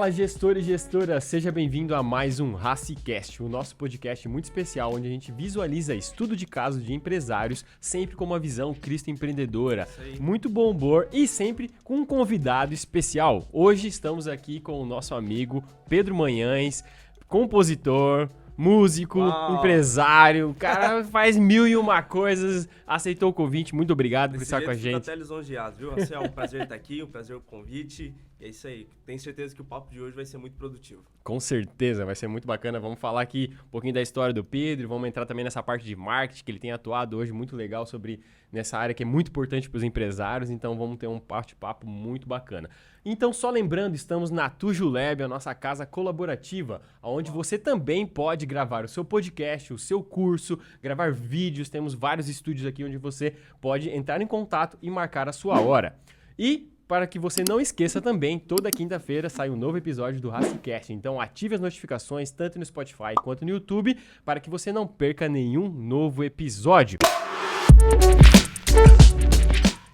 Fala, gestor e gestora, seja bem-vindo a mais um RaciCast, o nosso podcast muito especial onde a gente visualiza estudo de casos de empresários, sempre com uma visão Cristo empreendedora, muito bom humor e sempre com um convidado especial. Hoje estamos aqui com o nosso amigo Pedro Manhães, compositor, músico, empresário, o cara faz 1001 coisas, aceitou o convite, muito obrigado por estar com a gente. Até lisonjeado, viu? Assim, é um prazer estar aqui, um prazer o convite, e é isso aí. Tenho certeza que o papo de hoje vai ser muito produtivo. Com certeza, vai ser muito bacana. Vamos falar aqui um pouquinho da história do Pedro, vamos entrar também nessa parte de marketing que ele tem atuado hoje, muito legal sobre nessa área que é muito importante para os empresários, então vamos ter um bate-papo muito bacana. Então, só lembrando, estamos na Tujulab, a nossa casa colaborativa, onde você também pode gravar o seu podcast, o seu curso, gravar vídeos, temos vários estúdios aqui onde você pode entrar em contato e marcar a sua hora. E para que você não esqueça também, toda quinta-feira sai um novo episódio do RaciCast. Então ative as notificações tanto no Spotify quanto no YouTube para que você não perca nenhum novo episódio.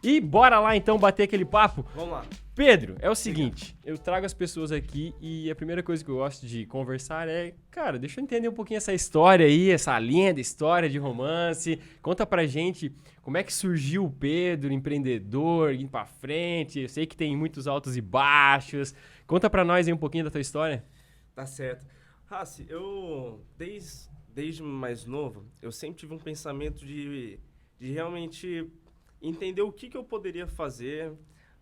E bora lá então bater aquele papo? Vamos lá. Pedro, é o seguinte, eu trago as pessoas aqui e a primeira coisa que eu gosto de conversar é, cara, deixa eu entender um pouquinho essa história aí, essa linda história de romance. Conta pra gente como é que surgiu o Pedro, empreendedor, indo pra frente. Eu sei que tem muitos altos e baixos. Conta pra nós aí um pouquinho da tua história. Tá certo. Raci, eu, desde mais novo, eu sempre tive um pensamento de realmente entender o que eu poderia fazer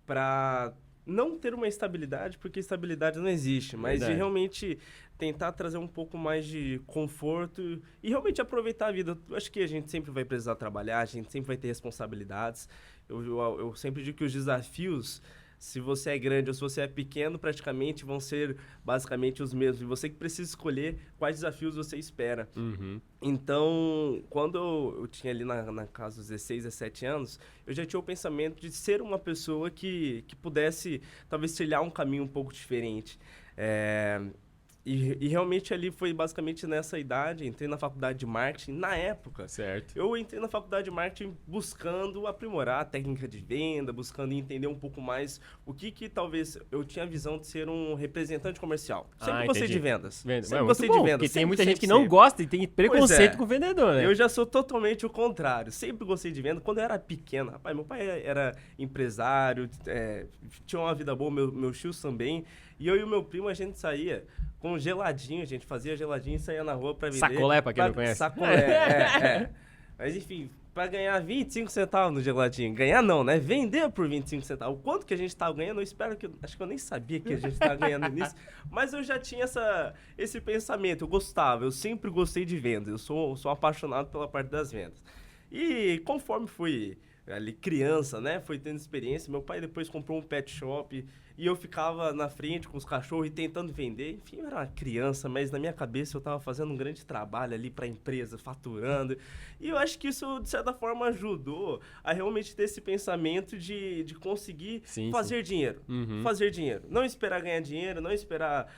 para não ter uma estabilidade, porque estabilidade não existe, mas de realmente tentar trazer um pouco mais de conforto e realmente aproveitar a vida. Eu acho que a gente sempre vai precisar trabalhar, a gente sempre vai ter responsabilidades. Eu sempre digo que os desafios, se você é grande ou se você é pequeno, praticamente vão ser basicamente os mesmos. E você que precisa escolher quais desafios você espera. Uhum. Então, quando eu tinha ali na casa dos 16, 17 anos, eu já tinha o pensamento de ser uma pessoa que pudesse talvez trilhar um caminho um pouco diferente. E realmente ali foi basicamente nessa idade, entrei na faculdade de marketing. Na época, certo, eu entrei na faculdade de marketing buscando aprimorar a técnica de venda, buscando entender um pouco mais o que talvez eu tinha a visão de ser um representante comercial. Sempre gostei de vendas. Sempre gostei de vendas. Porque tem muita gente que não gosta e tem preconceito com vendedor, né? Eu já sou totalmente o contrário. Sempre gostei de venda. Quando eu era pequeno, rapaz, meu pai era empresário, tinha uma vida boa, meus tios também. E eu e o meu primo, a gente saía com geladinho, a gente fazia geladinho e saía na rua pra vender. Sacolé, pra quem não conhece. Sacolé, Mas enfim, pra ganhar 25 centavos no geladinho. Ganhar não, né? Vender por 25 centavos. O quanto que a gente tava ganhando, acho que eu nem sabia que a gente tava ganhando nisso. Mas eu já tinha esse pensamento, eu gostava, eu sempre gostei de vendas. Eu sou apaixonado pela parte das vendas. E conforme fui ali criança, né, foi tendo experiência, meu pai depois comprou um pet shop e eu ficava na frente com os cachorros e tentando vender. Enfim, eu era uma criança, mas na minha cabeça eu estava fazendo um grande trabalho ali para a empresa, faturando. E eu acho que isso, de certa forma, ajudou a realmente ter esse pensamento de conseguir fazer dinheiro. Uhum. Fazer dinheiro. Não esperar ganhar dinheiro, não esperar...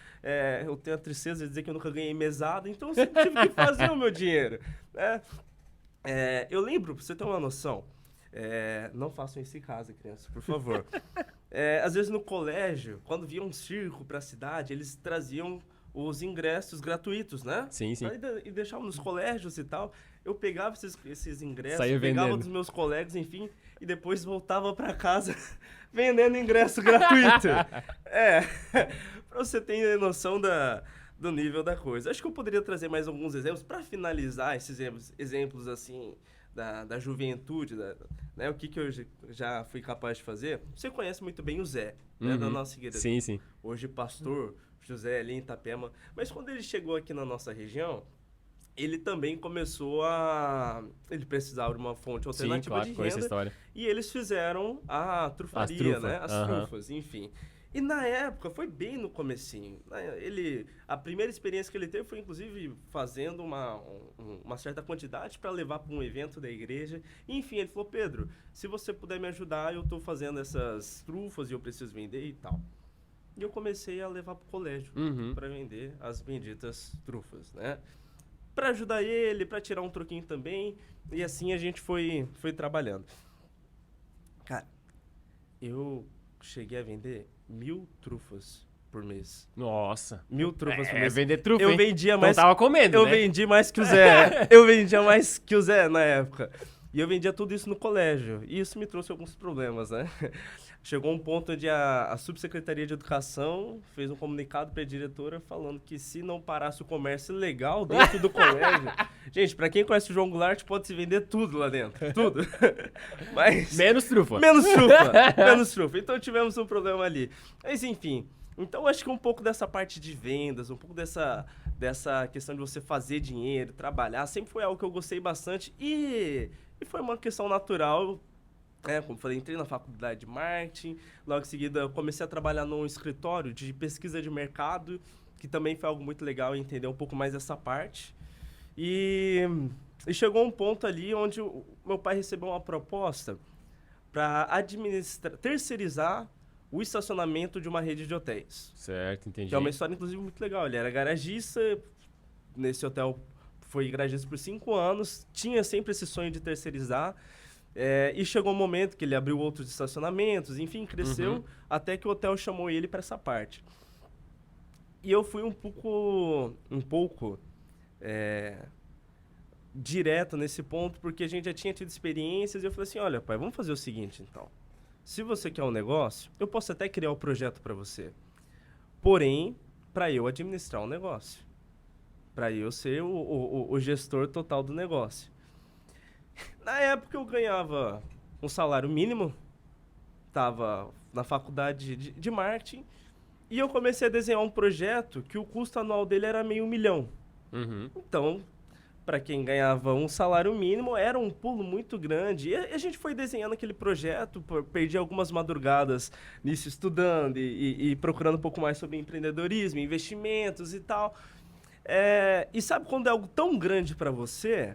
eu tenho a tristeza de dizer que eu nunca ganhei mesada, então eu sempre tive que fazer o meu dinheiro, né? Eu lembro, pra você ter uma noção, não façam isso em casa, crianças, por favor. Às vezes no colégio, quando via um circo pra cidade, eles traziam os ingressos gratuitos, né? Sim. E deixavam nos colégios e tal. Eu pegava esses ingressos, Saía pegava vendendo dos meus colegas, enfim, e depois voltava pra casa vendendo ingresso gratuito. Pra você ter noção do nível da coisa. Acho que eu poderia trazer mais alguns exemplos para finalizar esses exemplos assim da juventude, né? O que eu já fui capaz de fazer. Você conhece muito bem o Zé, né, da nossa igreja. Sim. Hoje pastor José ali em Itapema. Mas quando ele chegou aqui na nossa região, ele também começou ele precisava de uma fonte alternativa de renda. Essa história. E eles fizeram a trufaria, né? As trufas, enfim. E na época, foi bem no comecinho, né? A primeira experiência que ele teve foi, inclusive, fazendo uma certa quantidade para levar para um evento da igreja. E, enfim, ele falou, Pedro, se você puder me ajudar, eu estou fazendo essas trufas e eu preciso vender e tal. E eu comecei a levar para o colégio para vender as benditas trufas, né? Para ajudar ele, para tirar um troquinho também. E assim a gente foi trabalhando. Cara, eu cheguei a vender 1000 trufas por mês. Nossa. 1000 trufas por mês. Vender trufa, Eu hein? vendia Então mais... tava comendo, Eu né? vendi mais que o Zé. Eu vendia mais que o Zé na época. E eu vendia tudo isso no colégio. E isso me trouxe alguns problemas, né? Chegou um ponto onde a Subsecretaria de Educação fez um comunicado para a diretora falando que se não parasse o comércio legal dentro do colégio... Gente, para quem conhece o João Goulart, pode se vender tudo lá dentro. Tudo. Mas... Menos trufa. Menos trufa. Menos trufa. Então tivemos um problema ali. Mas enfim... Então, acho que um pouco dessa parte de vendas, um pouco dessa questão de você fazer dinheiro, trabalhar, sempre foi algo que eu gostei bastante e foi uma questão natural, né? Como eu falei, entrei na faculdade de marketing, logo em seguida eu comecei a trabalhar num escritório de pesquisa de mercado, que também foi algo muito legal entender um pouco mais dessa parte. E chegou um ponto ali onde o meu pai recebeu uma proposta para terceirizar o estacionamento de uma rede de hotéis. Certo, entendi. Que é uma história, inclusive, muito legal. Ele era garagista, nesse hotel foi garagista por 5 anos, tinha sempre esse sonho de terceirizar, e chegou um momento que ele abriu outros estacionamentos, enfim, cresceu, até que o hotel chamou ele para essa parte. E eu fui um pouco direto nesse ponto, porque a gente já tinha tido experiências, e eu falei assim, olha, pai, vamos fazer o seguinte, então. Se você quer um negócio, eu posso até criar o projeto para você. Porém, para eu administrar o negócio. Para eu ser o gestor total do negócio. Na época, eu ganhava um salário mínimo. Estava na faculdade de marketing. E eu comecei a desenhar um projeto que o custo anual dele era R$500 mil. Então... Para quem ganhava um salário mínimo, era um pulo muito grande. E a gente foi desenhando aquele projeto, perdi algumas madrugadas nisso, estudando e procurando um pouco mais sobre empreendedorismo, investimentos e tal. E sabe quando é algo tão grande para você,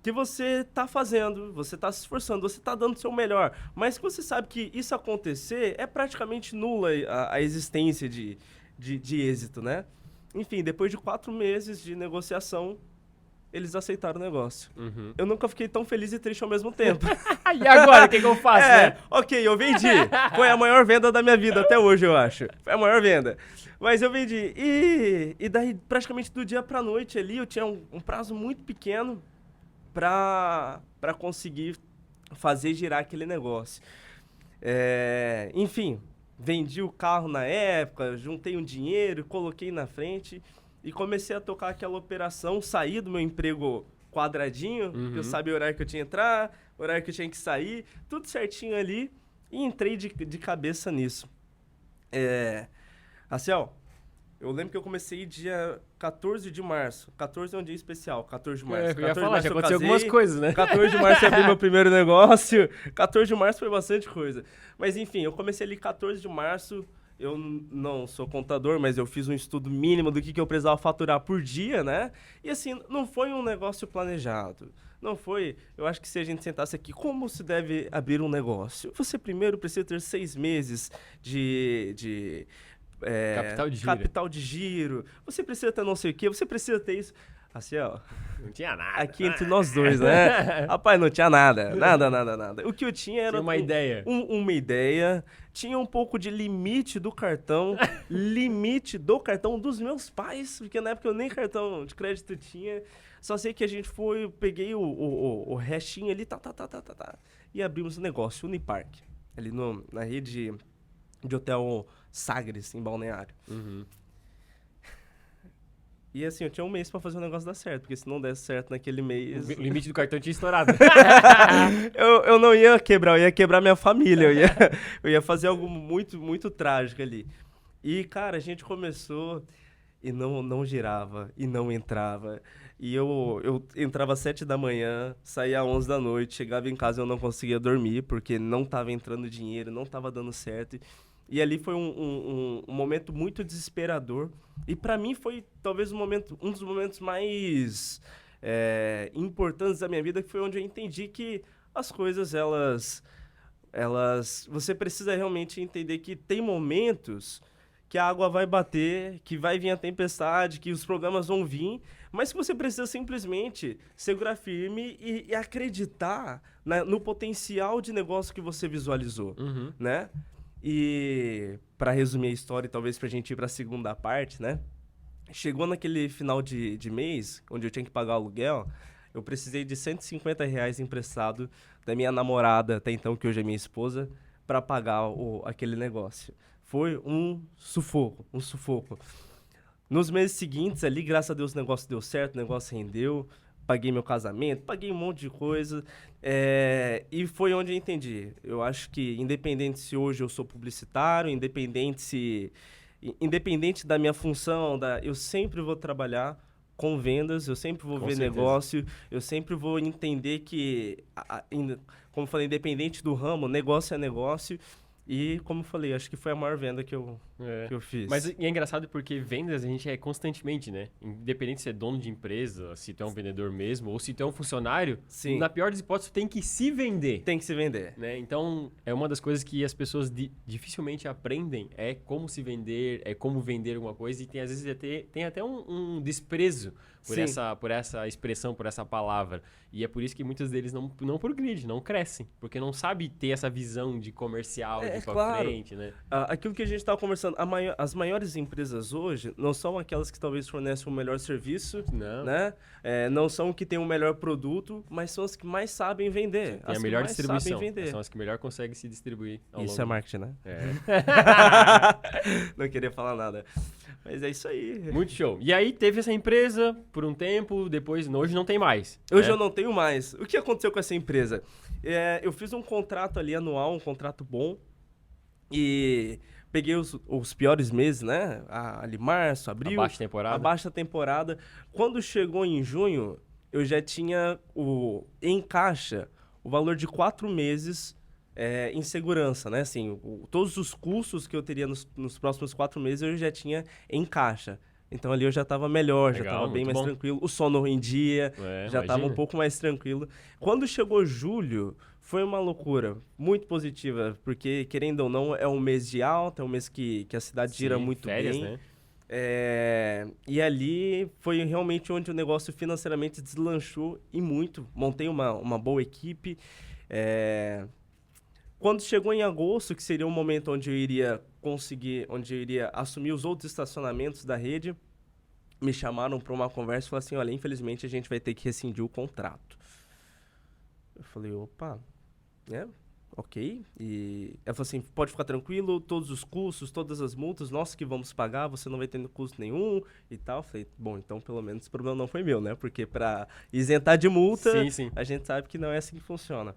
que você está fazendo, você está se esforçando, você está dando o seu melhor, mas que você sabe que isso acontecer é praticamente nula a existência de êxito, né? Enfim, depois de 4 meses de negociação, eles aceitaram o negócio. Eu nunca fiquei tão feliz e triste ao mesmo tempo. E agora, o que eu faço, né? Ok, eu vendi. Foi a maior venda da minha vida até hoje, eu acho. Foi a maior venda. Mas eu vendi. E daí, praticamente do dia pra noite ali, eu tinha um prazo muito pequeno pra conseguir fazer girar aquele negócio. Enfim, vendi o carro na época, juntei um dinheiro, coloquei na frente... E comecei a tocar aquela operação, saí do meu emprego quadradinho, que eu sabia o horário que eu tinha que entrar, o horário que eu tinha que sair, tudo certinho ali, e entrei de cabeça nisso. Aciel, eu lembro que eu comecei dia 14 de março. 14 é um dia especial, 14 de março. Eu ia falar, já aconteceu algumas coisas, né? 14 de março eu abri meu primeiro negócio, 14 de março foi bastante coisa. Mas enfim, eu comecei ali 14 de março... Eu não sou contador, mas eu fiz um estudo mínimo do que eu precisava faturar por dia, né? E assim, não foi um negócio planejado. Não foi... Eu acho que se a gente sentasse aqui, como se deve abrir um negócio? Você primeiro precisa ter 6 meses de capital de giro. Você precisa ter não sei o quê, você precisa ter isso. Assim, ó... Não tinha nada. Aqui entre nós dois, né? Rapaz, não tinha nada. Nada. O que eu tinha era... Tinha uma ideia. Uma ideia. Tinha um pouco de limite do cartão. Limite do cartão dos meus pais. Porque na época eu nem cartão de crédito tinha. Só sei que a gente foi... Peguei o restinho ali, e abrimos um negócio, Unipark. Ali na rede de hotel Sagres, em Balneário. E assim, eu tinha um mês pra fazer o negócio dar certo, porque se não desse certo naquele mês... O limite do cartão tinha estourado. eu não ia quebrar, eu ia quebrar minha família, eu ia fazer algo muito, muito trágico ali. E, cara, a gente começou e não girava, e não entrava. E eu entrava às 7 da manhã, saía às 11 da noite, chegava em casa e eu não conseguia dormir, porque não tava entrando dinheiro, não tava dando certo. E ali foi um momento muito desesperador. E para mim foi talvez um dos momentos mais importantes da minha vida, que foi onde eu entendi que as coisas, você precisa realmente entender que tem momentos que a água vai bater, que vai vir a tempestade, que os problemas vão vir, mas que você precisa simplesmente segurar firme e acreditar no potencial de negócio que você visualizou, né? E para resumir a história, e talvez pra gente ir pra segunda parte, né? Chegou naquele final de mês, onde eu tinha que pagar o aluguel, eu precisei de R$ 150 emprestado da minha namorada, até então, que hoje é minha esposa, para pagar aquele negócio. Foi um sufoco, um sufoco. Nos meses seguintes ali, graças a Deus, o negócio deu certo, o negócio rendeu, paguei meu casamento, paguei um monte de coisa, e foi onde eu entendi. Eu acho que, independente se hoje eu sou publicitário, independente da minha função, eu sempre vou trabalhar com vendas, eu sempre vou Com ver certeza. negócio, eu sempre vou entender que, como eu falei, independente do ramo, negócio é negócio. E, como eu falei, acho que foi a maior venda que eu fiz. Mas e é engraçado porque vendas a gente é constantemente, né? Independente se é dono de empresa, se tu é um vendedor mesmo, ou se tu é um funcionário, Sim. na pior das hipóteses, tu tem que se vender. Tem que se vender. Né? Então, é uma das coisas que as pessoas dificilmente aprendem, é como se vender, é como vender alguma coisa, e tem às vezes tem até um desprezo por essa expressão, por essa palavra. E é por isso que muitos deles não progridem, não crescem, porque não sabe ter essa visão de comercial, de ir pra frente, né? Aquilo que a gente estava conversando, as maiores empresas hoje não são aquelas que talvez fornecem o melhor serviço, Não. né? Não são que têm o melhor produto, mas são as que mais sabem vender. Tem a melhor distribuição, são as que melhor conseguem se distribuir. Isso é marketing, né? Não queria falar nada. Mas é isso aí. Muito show. E aí teve essa empresa por um tempo, depois, hoje não tem mais. Hoje eu não tenho mais. O que aconteceu com essa empresa? Eu fiz um contrato ali anual, um contrato bom, e peguei os piores meses, né? Ali março, abril. A baixa temporada. Quando chegou em junho, eu já tinha em caixa o valor de 4 meses em segurança, né? Assim, todos os custos que eu teria nos próximos 4 meses eu já tinha em caixa. Então ali eu já estava melhor, já estava bem mais tranquilo. O sono em dia, já estava um pouco mais tranquilo. Quando chegou julho, foi uma loucura, muito positiva, porque, querendo ou não, é um mês de alta, é um mês que a cidade gira muito férias, bem. Né? E ali foi realmente onde o negócio financeiramente deslanchou e muito. Montei uma boa equipe. Quando chegou em agosto, que seria o momento onde eu iria assumir os outros estacionamentos da rede, me chamaram para uma conversa e falaram assim, olha, infelizmente a gente vai ter que rescindir o contrato. Eu falei, opa, ok. E ela falou assim, pode ficar tranquilo, todos os custos, todas as multas, nós que vamos pagar, você não vai ter custo nenhum e tal. Eu falei, bom, então pelo menos o problema não foi meu, né? Porque para isentar de multa, sim. A gente sabe que não é assim que funciona.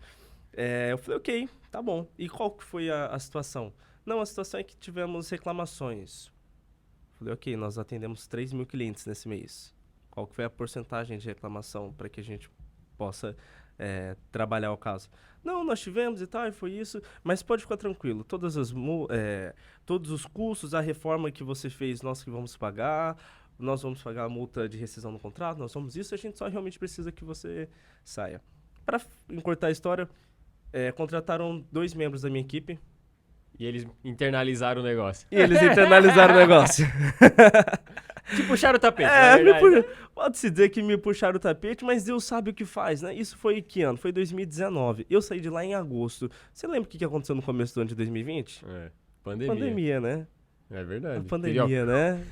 Eu falei, ok, tá bom. E qual que foi a situação? Não, a situação é que tivemos reclamações. Falei, ok, nós atendemos 3 mil clientes nesse mês. Qual que foi a porcentagem de reclamação para que a gente possa trabalhar o caso? Não, nós tivemos e tal, e foi isso, mas pode ficar tranquilo. Todos os custos, a reforma que você fez, nós que vamos pagar, nós vamos pagar a multa de rescisão no contrato, nós vamos isso, a gente só realmente precisa que você saia. Para encurtar a história, contrataram 2 membros da minha equipe. E eles internalizaram o negócio. Te puxaram o tapete, Pode-se dizer que me puxaram o tapete, mas Deus sabe o que faz, né? Isso foi que ano? Foi 2019. Eu saí de lá em agosto. Você lembra o que aconteceu no começo do ano de 2020? Pandemia, né? É verdade. A pandemia, né?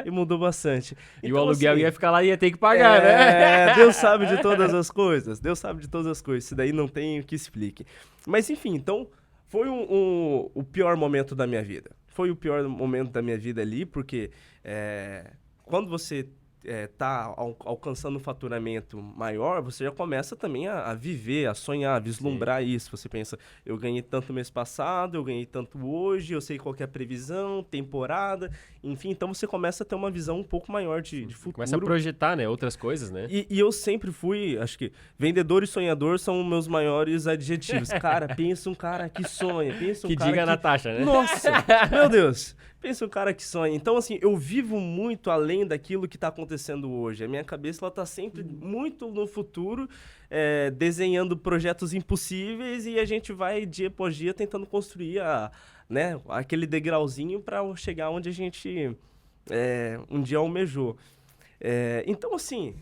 E mudou bastante. E então, o aluguel ia ficar lá e ia ter que pagar, né? Deus sabe de todas as coisas. Isso daí não tem o que explique. Mas, enfim, então, foi o pior momento da minha vida. Foi o pior momento da minha vida ali, porque quando você está alcançando um faturamento maior, você já começa também a viver, a sonhar, a vislumbrar isso. Você pensa, eu ganhei tanto mês passado, eu ganhei tanto hoje, eu sei qual que é a previsão, temporada, enfim. Então você começa a ter uma visão um pouco maior de futuro. Começa a projetar, né? Outras coisas, né? E eu sempre fui, acho que vendedor e sonhador são os meus maiores adjetivos. Cara, pensa um cara que sonha, pensa um que cara diga a Natasha, né? Nossa, meu Deus. Pensa um cara que sonha. Então, assim, eu vivo muito além daquilo que está acontecendo hoje. A minha cabeça, ela tá sempre muito no futuro, desenhando projetos impossíveis e a gente vai, dia após dia, tentando construir aquele degrauzinho para chegar onde a gente um dia almejou. Então, assim,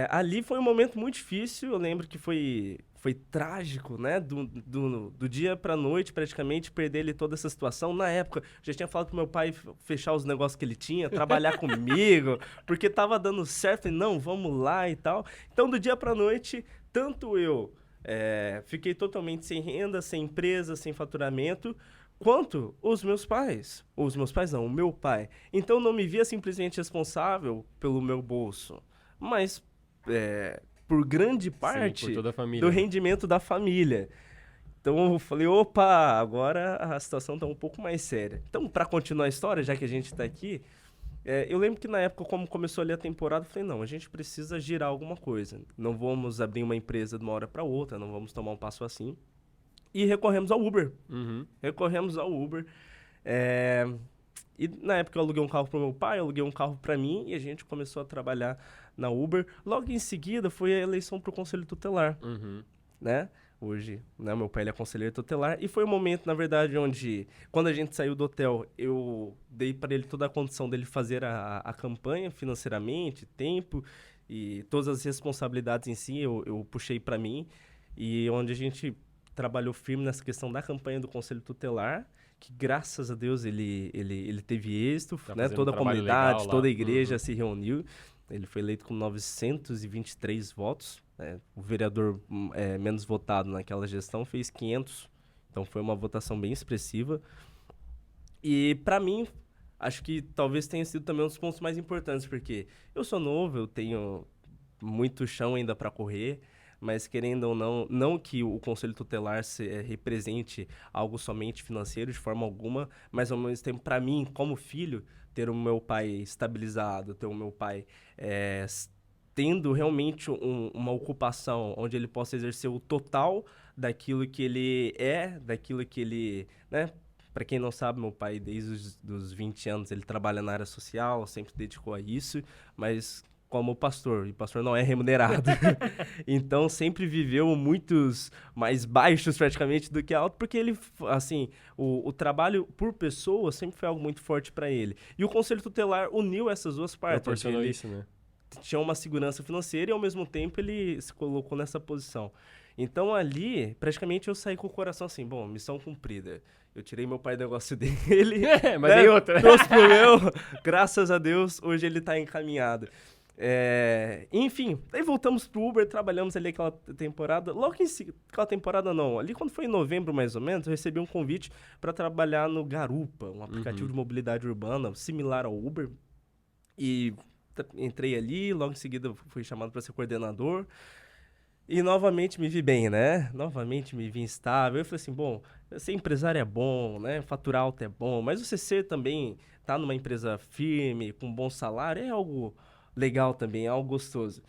Ali foi um momento muito difícil, eu lembro que foi trágico, né? Do dia pra noite, praticamente, perder ele toda essa situação. Na época, já tinha falado pro meu pai fechar os negócios que ele tinha, trabalhar comigo, porque tava dando certo e não, vamos lá e tal. Então, do dia pra noite, tanto eu fiquei totalmente sem renda, sem empresa, sem faturamento, quanto os meus pais. Os meus pais não, o meu pai. Então, não me via simplesmente responsável pelo meu bolso, mas por grande parte por toda a família, do né? rendimento da família. Então eu falei, opa, agora a situação está um pouco mais séria. Então, para continuar a história, já que a gente está aqui, eu lembro que na época, como começou ali a temporada, eu falei, não, a gente precisa girar alguma coisa. Não vamos abrir uma empresa de uma hora para outra, não vamos tomar um passo assim. E recorremos ao Uber. Uhum. Recorremos ao Uber. E na época eu aluguei um carro para o meu pai, eu aluguei um carro para mim e a gente começou a trabalhar na Uber. Logo em seguida foi a eleição para o Conselho Tutelar, né? Hoje, né, meu pai ele é conselheiro tutelar e foi um momento, na verdade, onde quando a gente saiu do hotel, eu dei para ele toda a condição dele fazer a campanha financeiramente, tempo e todas as responsabilidades em si eu puxei para mim e onde a gente trabalhou firme nessa questão da campanha do Conselho Tutelar, que graças a Deus ele teve êxito, Tá né? fazendo Toda um a trabalho comunidade, legal lá. toda a igreja se reuniu. Ele foi eleito com 923 votos. O vereador menos votado naquela gestão fez 500. Então foi uma votação bem expressiva. E para mim, acho que talvez tenha sido também um dos pontos mais importantes, porque eu sou novo, eu tenho muito chão ainda para correr. Mas querendo ou não, não que o Conselho Tutelar represente algo somente financeiro de forma alguma, mas ao mesmo tempo, para mim, como filho, ter o meu pai estabilizado, ter o meu pai tendo realmente uma ocupação onde ele possa exercer o total daquilo que ele daquilo que ele, né? Para quem não sabe, meu pai, desde os 20 anos, ele trabalha na área social, sempre dedicou a isso, mas como pastor, e pastor não é remunerado. Então, sempre viveu muitos mais baixos, praticamente, do que alto, porque ele, assim, o trabalho por pessoa sempre foi algo muito forte para ele. E o Conselho Tutelar uniu essas duas partes. Proporcionou isso, né? Tinha uma segurança financeira e, ao mesmo tempo, ele se colocou nessa posição. Então, ali, praticamente, eu saí com o coração assim, bom, missão cumprida. Eu tirei meu pai do negócio dele, mas dei outra. trouxe pro meu, graças a Deus, hoje ele tá encaminhado. Enfim, aí voltamos pro Uber, trabalhamos ali aquela temporada. Logo em seguida, aquela temporada não, ali quando foi em novembro mais ou menos, eu recebi um convite para trabalhar no Garupa, um aplicativo de mobilidade urbana similar ao Uber. E entrei ali, logo em seguida fui chamado para ser coordenador. E novamente me vi bem, né? Novamente me vi instável. Eu falei assim, bom, ser empresário é bom, né? Faturar alto é bom, mas você ser também, tá numa empresa firme, com um bom salário, é algo legal também, é algo gostoso.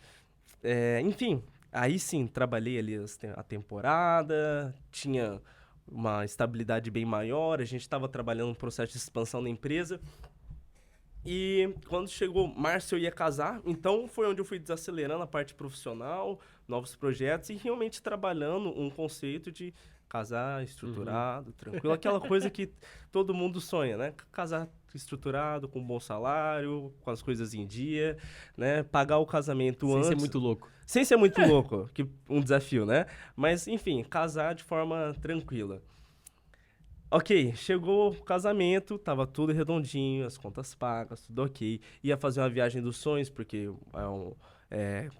Enfim, aí sim, trabalhei ali a temporada, tinha uma estabilidade bem maior, a gente estava trabalhando um processo de expansão da empresa. E quando chegou março eu ia casar, então foi onde eu fui desacelerando a parte profissional, novos projetos e realmente trabalhando um conceito de casar estruturado, tranquilo, aquela coisa que todo mundo sonha, né? Casar estruturado, com um bom salário, com as coisas em dia, né? Pagar o casamento antes. Sem ser muito louco. Sem ser muito louco, que um desafio, né? Mas, enfim, casar de forma tranquila. Ok, chegou o casamento, tava tudo redondinho, as contas pagas, tudo ok. Ia fazer uma viagem dos sonhos, porque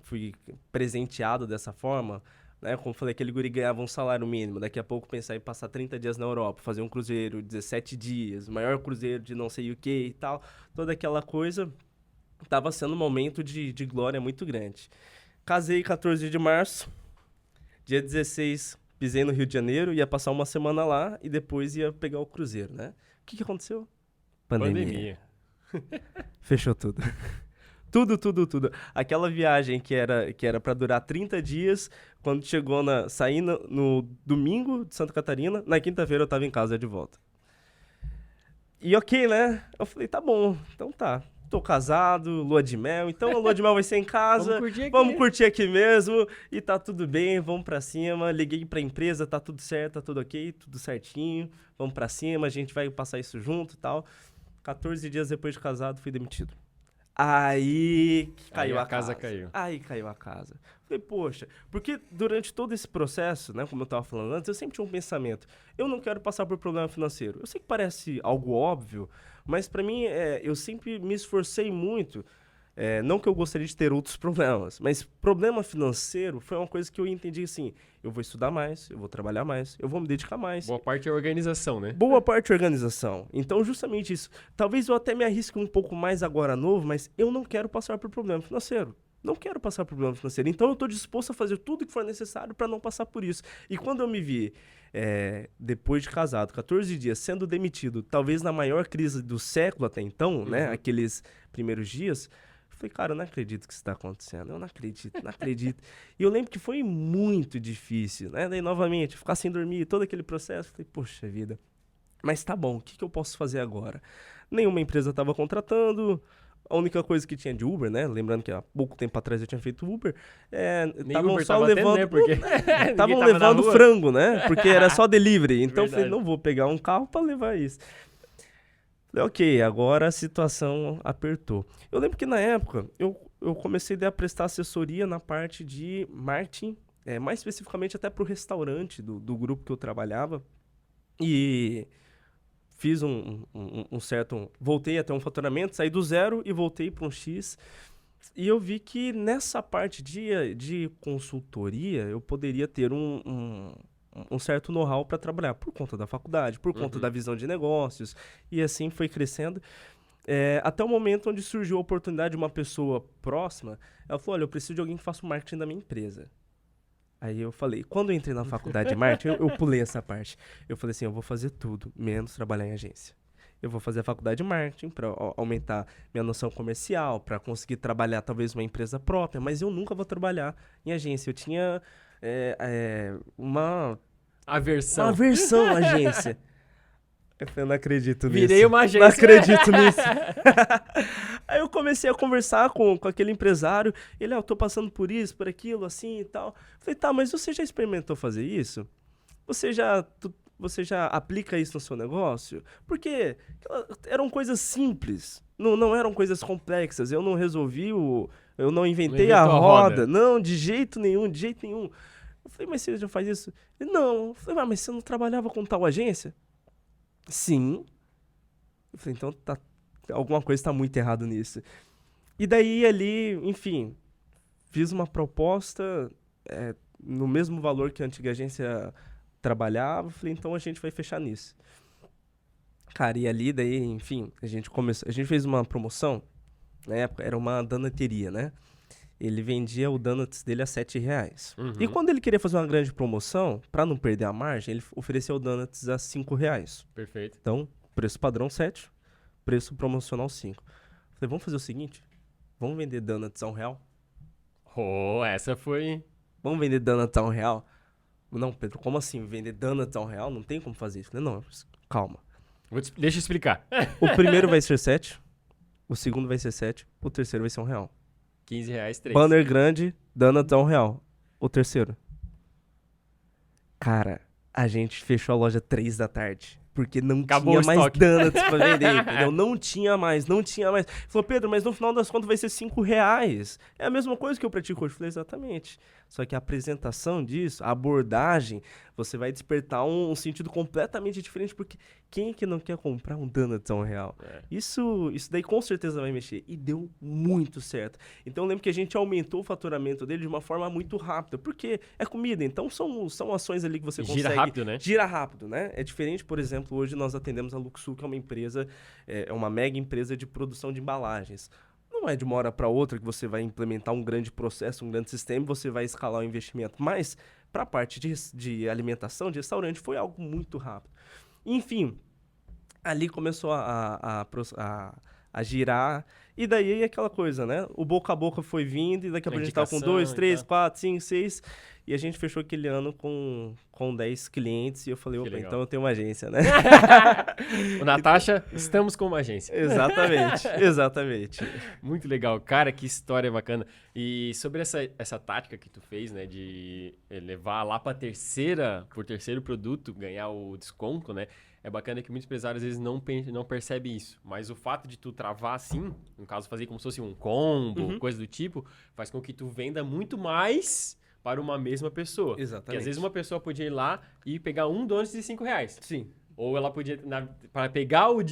fui presenteado dessa forma, né? Como falei, aquele guri ganhava um salário mínimo. Daqui a pouco pensar em passar 30 dias na Europa, fazer um cruzeiro, 17 dias, maior cruzeiro de não sei o que e tal. Toda aquela coisa, tava sendo um momento de glória muito grande. Casei 14 de março, dia 16... pisei no Rio de Janeiro, ia passar uma semana lá e depois ia pegar o cruzeiro, né? O que aconteceu? Pandemia. Fechou tudo. Tudo. Aquela viagem que era para durar 30 dias, quando chegou saindo no domingo de Santa Catarina, na quinta-feira eu tava em casa de volta. E ok, né? Eu falei, tá bom, então tá. Tô casado, lua de mel, então a lua de mel vai ser em casa, vamos curtir aqui mesmo, e tá tudo bem, vamos pra cima, liguei pra empresa, tá tudo certo, tá tudo ok, tudo certinho, vamos pra cima, a gente vai passar isso junto e tal. 14 dias depois de casado, fui demitido. Aí caiu Aí a casa. caiu. Aí caiu a casa. Falei, poxa, porque durante todo esse processo, né, como eu tava falando antes, eu sempre tinha um pensamento. Eu não quero passar por problema financeiro. Eu sei que parece algo óbvio, mas pra mim, eu sempre me esforcei muito. Não que eu gostaria de ter outros problemas, mas problema financeiro foi uma coisa que eu entendi assim, eu vou estudar mais, eu vou trabalhar mais, eu vou me dedicar mais. Boa parte é organização, né? Boa parte é organização. Então, justamente isso. Talvez eu até me arrisque um pouco mais agora novo, mas eu não quero passar por problema financeiro. Não quero passar por problema financeiro. Então, eu estou disposto a fazer tudo que for necessário para não passar por isso. E quando eu me vi, depois de casado, 14 dias, sendo demitido, talvez na maior crise do século até então, né? Aqueles primeiros dias, eu falei, cara, eu não acredito que isso está acontecendo. Eu não acredito, não acredito. E eu lembro que foi muito difícil, né? Daí, novamente, ficar sem dormir, todo aquele processo. Eu falei, poxa vida. Mas tá bom, o que eu posso fazer agora? Nenhuma empresa estava contratando. A única coisa que tinha de Uber, né? Lembrando que há pouco tempo atrás eu tinha feito Uber. Estavam Uber só tava levando. tendo, né? Porque Estavam ninguém tava na levando rua. frango, né? Porque era só delivery. Então eu falei, Verdade. não vou pegar um carro para levar isso. Falei, ok, agora a situação apertou. Eu lembro que na época eu comecei a prestar assessoria na parte de marketing, mais especificamente até para o restaurante do grupo que eu trabalhava. E fiz um certo. Voltei até um faturamento, saí do zero e voltei para um X. E eu vi que nessa parte de consultoria eu poderia ter um certo know-how para trabalhar, por conta da faculdade, por conta da visão de negócios. E assim foi crescendo. Até o momento onde surgiu a oportunidade de uma pessoa próxima, ela falou: olha, eu preciso de alguém que faça o marketing da minha empresa. Aí eu falei, quando eu entrei na faculdade de marketing, eu pulei essa parte. Eu falei assim, eu vou fazer tudo, menos trabalhar em agência. Eu vou fazer a faculdade de marketing para aumentar minha noção comercial, para conseguir trabalhar talvez uma empresa própria, mas eu nunca vou trabalhar em agência. Eu tinha uma Aversão. aversão à agência. Eu falei, não acredito nisso. Virei uma agência. Não acredito nisso. Aí eu comecei a conversar com aquele empresário. Ele, eu tô passando por isso, por aquilo, assim e tal. Falei, tá, mas você já experimentou fazer isso? Você já aplica isso no seu negócio? Porque eram coisas simples, não eram coisas complexas. Eu não resolvi eu não inventei a inventou a roda. roda. Não, de jeito nenhum, de jeito nenhum. Eu falei, mas você já faz isso? Ele, não. Eu falei, mas você não trabalhava com tal agência? Sim. Eu falei, então alguma coisa está muito errado nisso. E daí ali, enfim, fiz uma proposta no mesmo valor que a antiga agência trabalhava. Falei, então a gente vai fechar nisso. Cara, e ali daí, enfim, a gente fez uma promoção. Na época era uma donateria, né? Ele vendia o donuts dele a R$7. E quando ele queria fazer uma grande promoção, para não perder a margem, ele ofereceu o donuts a R$5. Perfeito. Então, preço padrão 7, preço promocional 5. Falei, vamos fazer o seguinte, vamos vender donuts a R$1? Oh, essa foi... Vamos vender donuts a R$1? Não, Pedro, como assim vender donuts a R$1? Não tem como fazer isso. Falei, não, calma. Deixa eu explicar. O primeiro vai ser 7, o segundo vai ser 7, o terceiro vai ser R$1. R$15, 3. Banner grande, donuts a R$1. O terceiro. Cara, a gente fechou a loja 3 da tarde. Porque não Acabou tinha o mais estoque. donuts pra vender, entendeu? Não tinha mais. Falou, Pedro, mas no final das contas vai ser R$5. É a mesma coisa que eu pratico hoje. Eu falei, exatamente. Só que a apresentação disso, a abordagem, você vai despertar um sentido completamente diferente, porque quem é que não quer comprar um donuts a R$1? Isso daí com certeza vai mexer. E deu muito certo. Então eu lembro que a gente aumentou o faturamento dele de uma forma muito rápida, porque é comida, então são ações ali que você consegue... Gira rápido, né? Gira rápido, né? É diferente, por exemplo, hoje nós atendemos a Luxul, que é uma empresa, é uma mega empresa de produção de embalagens. Não é de uma hora para outra que você vai implementar um grande processo, um grande sistema e você vai escalar o investimento. Mas, para a parte de alimentação, de restaurante, foi algo muito rápido. Enfim, ali começou a girar. E daí aquela coisa, né? O boca a boca foi vindo e daqui a pouco a gente tava com 2, 3, 4, 5, 6. E a gente fechou aquele ano com 10 clientes. E eu falei, opa, então eu tenho uma agência, né? Ô, Natasha, estamos com uma agência. Exatamente, exatamente. Muito legal. Cara, que história bacana. E sobre essa tática que tu fez, né? De levar lá pro terceiro produto, ganhar o desconto, né? é bacana que muitos empresários às vezes não percebem isso. Mas o fato de tu travar assim, no caso fazer como se fosse um combo, coisa do tipo, faz com que tu venda muito mais para uma mesma pessoa. Exatamente. Porque às vezes uma pessoa podia ir lá e pegar um donuts de R$5. Sim. Ou ela podia, para pegar o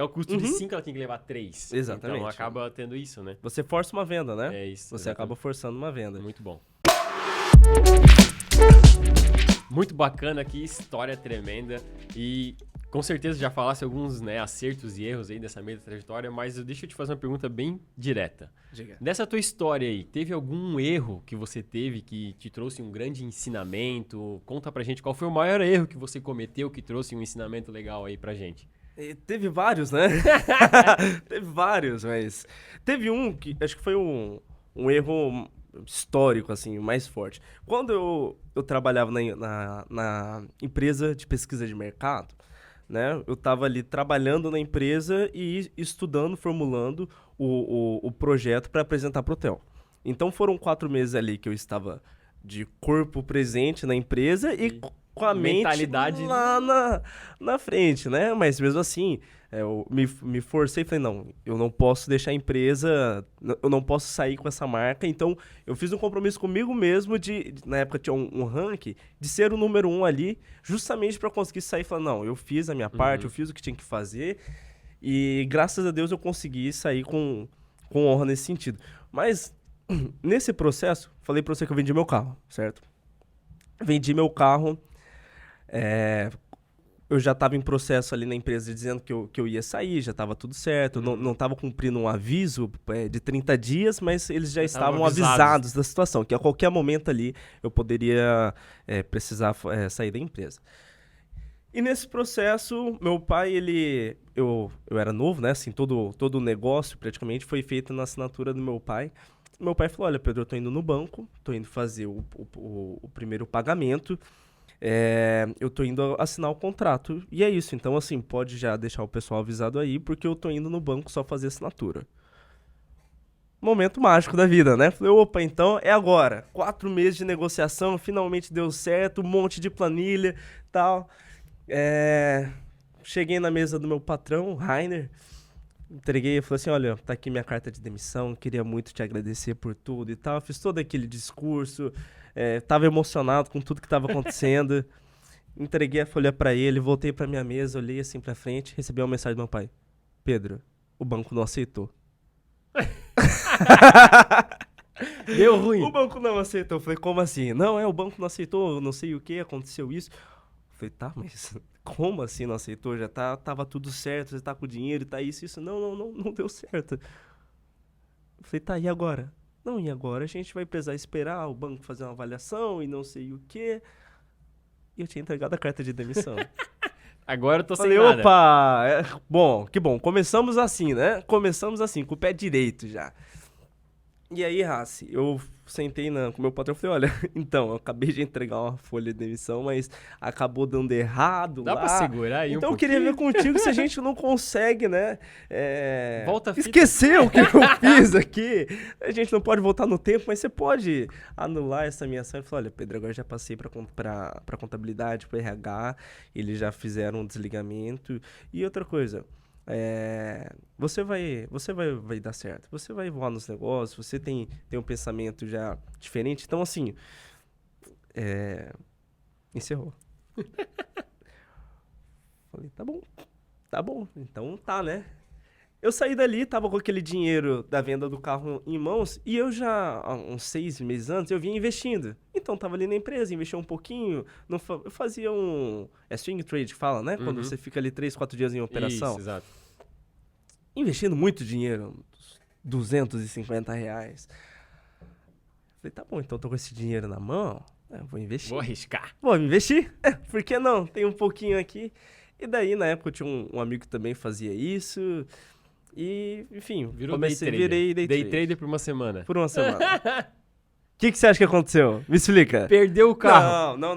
custo de 5, ela tinha que levar 3. Exatamente. Então acaba tendo isso, né? Você força uma venda, né? É isso. Você acaba forçando uma venda. Muito bom. Muito bacana aqui, história tremenda. E com certeza já falasse alguns, né, acertos e erros aí dessa meia trajetória, mas deixa eu te fazer uma pergunta bem direta. Diga. Nessa tua história aí, teve algum erro que você teve que te trouxe um grande ensinamento? Conta pra gente qual foi o maior erro que você cometeu que trouxe um ensinamento legal aí pra gente. E teve vários, né? Teve vários, mas... Teve um que acho que foi um erro histórico, assim, mais forte. Quando eu trabalhava na empresa de pesquisa de mercado, né? Eu estava ali trabalhando na empresa e estudando, formulando o projeto para apresentar para o hotel. Então foram 4 meses ali que eu estava de corpo presente na empresa e com a mentalidade lá na frente, né? Mas mesmo assim, eu me forcei e falei, não, eu não posso deixar a empresa, eu não posso sair com essa marca. Então, eu fiz um compromisso comigo mesmo na época tinha um ranking, de ser o número 1 ali, justamente para conseguir sair e falar, não, eu fiz a minha parte, eu fiz o que tinha que fazer e graças a Deus eu consegui sair com honra nesse sentido. Mas, nesse processo, falei para você que eu vendi meu carro, certo? Vendi meu carro, eu já estava em processo ali na empresa dizendo que eu ia sair, já estava tudo certo, não estava cumprindo um aviso de 30 dias, mas eles já estavam avisados da situação, que a qualquer momento ali eu poderia precisar sair da empresa. E nesse processo, meu pai, eu era novo, né, assim, todo o negócio praticamente foi feito na assinatura do meu pai. Meu pai falou, olha, Pedro, eu tô indo no banco, tô indo fazer o primeiro pagamento, eu tô indo assinar o contrato. E é isso, então assim, pode já deixar o pessoal avisado aí, porque eu tô indo no banco só fazer assinatura. Momento mágico da vida, né? Falei, opa, então é agora. 4 meses de negociação, finalmente deu certo, um monte de planilha e tal. Cheguei na mesa do meu patrão, Rainer, entreguei e falei assim, olha, tá aqui minha carta de demissão, queria muito te agradecer por tudo e tal. Fiz todo aquele discurso, tava emocionado com tudo que tava acontecendo. Entreguei a folha pra ele, voltei pra minha mesa, olhei assim pra frente, recebi uma mensagem do meu pai. Pedro, o banco não aceitou. Deu ruim. O banco não aceitou. Eu falei, como assim? Não, o banco não aceitou, não sei o que, aconteceu isso. Eu falei, tá, mas como assim não aceitou? Já tava tudo certo, você tá com dinheiro, tá isso. Não deu certo. Eu falei, tá, e agora? Não, e agora a gente vai precisar esperar o banco fazer uma avaliação e não sei o quê. E eu tinha entregado a carta de demissão. Agora eu tô Falei, sem nada. opa, bom, que bom. Começamos assim, né? Começamos assim, com o pé direito já. E aí, Raci, eu sentei com o meu patrão e falei, olha, então, eu acabei de entregar uma folha de demissão, mas acabou dando errado Dá lá. pra segurar aí então um eu queria pouquinho? ver contigo se a gente não consegue, né? Volta a fita. Esquecer o que eu fiz aqui. A gente não pode voltar no tempo, mas você pode anular essa minha ação. Eu falei, olha, Pedro, agora já passei pra contabilidade, pro RH, eles já fizeram um desligamento. E outra coisa... você vai dar certo, você vai voar nos negócios, você tem um pensamento já diferente, então assim, encerrou. Falei, tá bom, então tá, né? Eu saí dali, tava com aquele dinheiro da venda do carro em mãos e eu já, há uns 6 meses antes, eu vinha investindo. Então, tava ali na empresa, investia um pouquinho, eu fazia swing trade que fala, né? Quando você fica ali 3, 4 dias em operação. Isso, exato. Investindo muito dinheiro, R$250. Falei, tá bom, então tô com esse dinheiro na mão, vou investir. Vou arriscar. Vou investir, por que não? Tem um pouquinho aqui. E daí, na época, eu tinha um amigo que também fazia isso. E, enfim, Virei day trader por uma semana. Por uma semana. O que você acha que aconteceu? Me explica. Perdeu o carro. Não.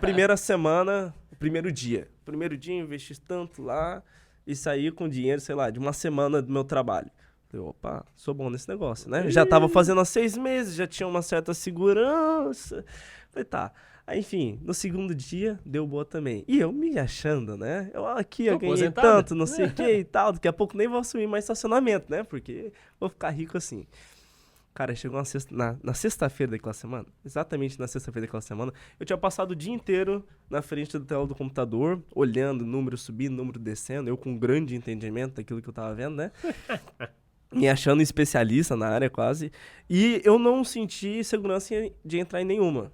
Primeira semana, primeiro dia. Primeiro dia, eu investi tanto lá e saí com dinheiro, sei lá, de uma semana do meu trabalho. Falei, opa, sou bom nesse negócio, né? Já tava fazendo há 6 meses, já tinha uma certa segurança. Falei, tá. Aí, enfim, no segundo dia, deu boa também. E eu me achando, né? Eu ganhei aposentado. tanto, não sei o que e tal. Daqui a pouco nem vou assumir mais estacionamento, né? Porque vou ficar rico assim. Cara, chegou na sexta-feira daquela semana, exatamente na sexta-feira daquela semana, eu tinha passado o dia inteiro na frente da tela do computador, olhando número subindo, número descendo, eu com um grande entendimento daquilo que eu tava vendo, né? Me achando especialista na área quase. E eu não senti segurança de entrar em nenhuma.